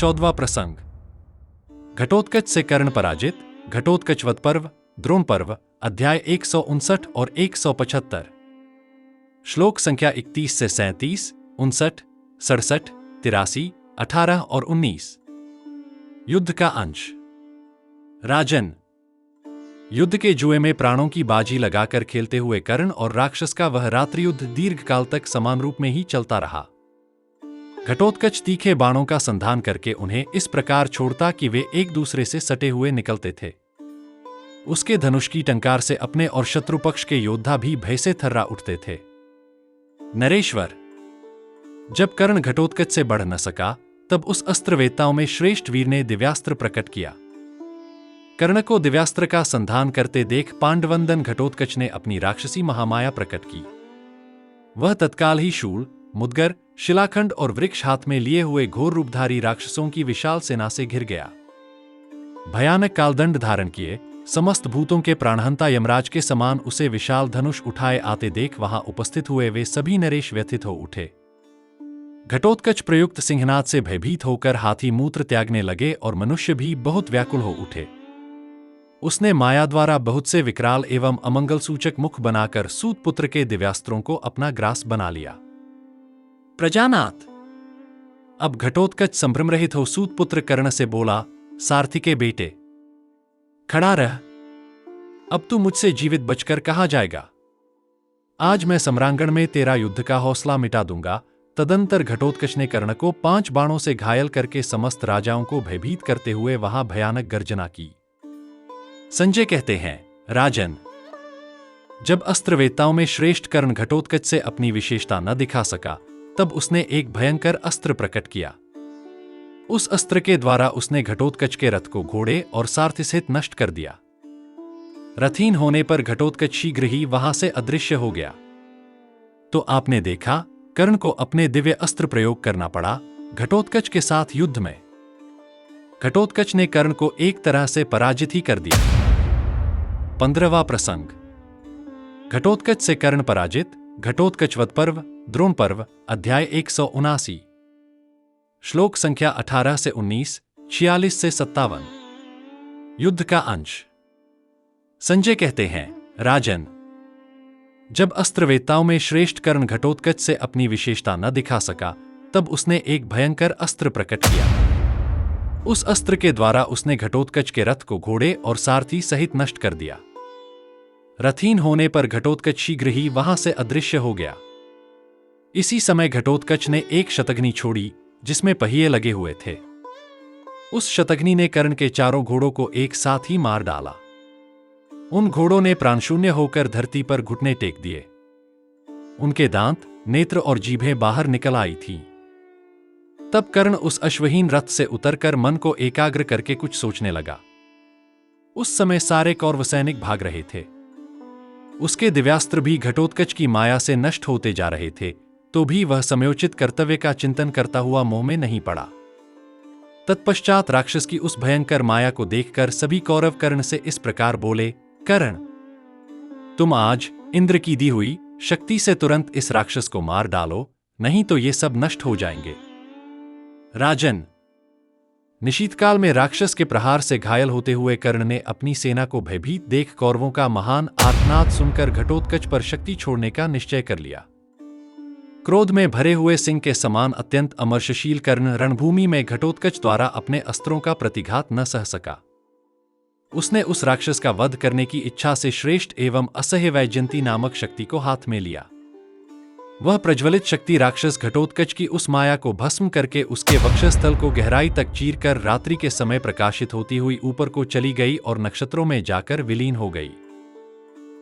14वां प्रसंग। घटोत्कच से कर्ण पराजित। घटोत्कच वध पर्व, द्रोण पर्व, अध्याय 159 और 175। श्लोक संख्या 31 से 37, 59, 67, 83, 18 और 19। युद्ध का अंश। राजन, युद्ध के जुए में प्राणों की बाजी लगाकर खेलते हुए कर्ण और राक्षस का वह रात्रि युद्ध दीर्घकाल तक समान रूप में ही चलता रहा। घटोत्कच तीखे बाणों का संधान करके उन्हें इस प्रकार छोड़ता कि वे एक दूसरे से सटे हुए निकलते थे। उसके धनुष की टंकार से अपने और शत्रु पक्ष के योद्धा भी भय से थर्रा उठते थे। नरेश्वर, जब कर्ण घटोत्कच से बढ़ न सका, तब उस अस्त्रवेत्ताओं में श्रेष्ठ वीर ने दिव्यास्त्र प्रकट किया। कर्ण को दिव्यास्त्र का संधान करते देख पांडवंदन घटोत्कच ने अपनी राक्षसी महामाया प्रकट की। वह तत्काल ही शूल, मुद्गर, शिलाखंड और वृक्ष हाथ में लिए हुए घोर रूपधारी राक्षसों की विशाल सेना से घिर गया। भयानक कालदंड धारण किए, समस्त भूतों के प्राणहंता यमराज के समान उसे विशाल धनुष उठाए आते देख वहां उपस्थित हुए वे सभी नरेश व्यथित हो उठे। घटोत्कच प्रयुक्त सिंहनाद से भयभीत होकर हाथी मूत्र त्यागने लगे और मनुष्य भी बहुत व्याकुल हो उठे। उसने माया द्वारा बहुत से विकराल एवं अमंगल सूचक मुख बनाकर सूत पुत्र के दिव्यास्त्रों को अपना ग्रास बना लिया। प्रजानाथ, अब घटोत्कच संभ्रम रहित हो सूत पुत्र कर्ण से बोला, सारथी के बेटे, खड़ा रह, अब तू मुझसे जीवित बचकर कहाँ जाएगा? आज मैं सम्रांगण में तेरा युद्ध का हौसला मिटा दूंगा। तदंतर घटोत्कच ने कर्ण को 5 बाणों से घायल करके समस्त राजाओं को भयभीत करते हुए वहां भयानक गर्जना की। संजय कहते हैं, राजन, जब अस्त्रवेत्ताओं में श्रेष्ठ कर्ण घटोत्कच से अपनी विशेषता न दिखा सका, तब उसने एक भयंकर अस्त्र प्रकट किया। उस अस्त्र के द्वारा उसने घटोत्कच के रथ को घोड़े और सारथी सहित नष्ट कर दिया। रथहीन होने पर घटोत्कच शीघ्र ही वहां से अदृश्य हो गया। तो आपने देखा, कर्ण को अपने दिव्य अस्त्र प्रयोग करना पड़ा घटोत्कच के साथ युद्ध में। घटोत्कच ने कर्ण को एक तरह से पराजित ही कर दिया। 15वां प्रसंग। घटोत्कच से कर्ण पराजित। घटोत्कच वध पर्व, द्रोण पर्व, अध्याय 179। श्लोक संख्या 18 से 19, 46 से 57। युद्ध का अंश। संजय कहते हैं, राजन, जब अस्त्रवेत्ताओं में श्रेष्ठ कर्ण घटोत्कच से अपनी विशेषता न दिखा सका, तब उसने एक भयंकर अस्त्र प्रकट किया। उस अस्त्र के द्वारा उसने घटोत्कच के रथ को घोड़े और सारथी सहित नष्ट कर दिया। रथहीन होने पर घटोत्कच शीघ्र ही वहां से अदृश्य हो गया। इसी समय घटोत्कच ने एक शतघ्नी छोड़ी जिसमें पहिए लगे हुए थे। उस शतघ्नी ने कर्ण के चारों घोड़ों को एक साथ ही मार डाला। उन घोड़ों ने प्राणशून्य होकर धरती पर घुटने टेक दिए। उनके दांत, नेत्र और जीभें बाहर निकल आई थीं। तब कर्ण उस अश्वहीन रथ से उतरकर मन को एकाग्र करके कुछ सोचने लगा। उस समय सारे कौरव सैनिक भाग रहे थे। उसके दिव्यास्त्र भी घटोत्कच की माया से नष्ट होते जा रहे थे, तो भी वह समयोचित कर्तव्य का चिंतन करता हुआ मोह में नहीं पड़ा। तत्पश्चात राक्षस की उस भयंकर माया को देखकर सभी कौरव कर्ण से इस प्रकार बोले, कर्ण, तुम आज इंद्र की दी हुई शक्ति से तुरंत इस राक्षस को मार डालो, नहीं तो ये सब नष्ट हो जाएंगे। राजन, निशीतकाल में राक्षस के प्रहार से घायल होते हुए कर्ण ने अपनी सेना को भयभीत देख कौरवों का महान आर्तनाद सुनकर घटोत्कच पर शक्ति छोड़ने का निश्चय कर लिया। क्रोध में भरे हुए सिंह के समान अत्यंत अमर्षशील कर्ण रणभूमि में घटोत्कच द्वारा अपने अस्त्रों का प्रतिघात न सह सका। उसने उस राक्षस का वध करने की इच्छा से श्रेष्ठ एवं असह्य वैजयंती नामक शक्ति को हाथ में लिया। वह प्रज्वलित शक्ति राक्षस घटोत्कच की उस माया को भस्म करके उसके वक्षस्थल को गहराई तक चीरकर रात्रि के समय प्रकाशित होती हुई ऊपर को चली गई और नक्षत्रों में जाकर विलीन हो गई।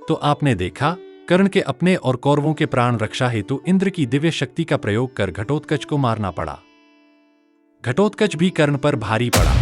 तो आपने देखा, कर्ण के अपने और कौरवों के प्राण रक्षा हेतु इंद्र की दिव्य शक्ति का प्रयोग कर घटोत्कच को मारना पड़ा। घटोत्कच भी कर्ण पर भारी पड़ा।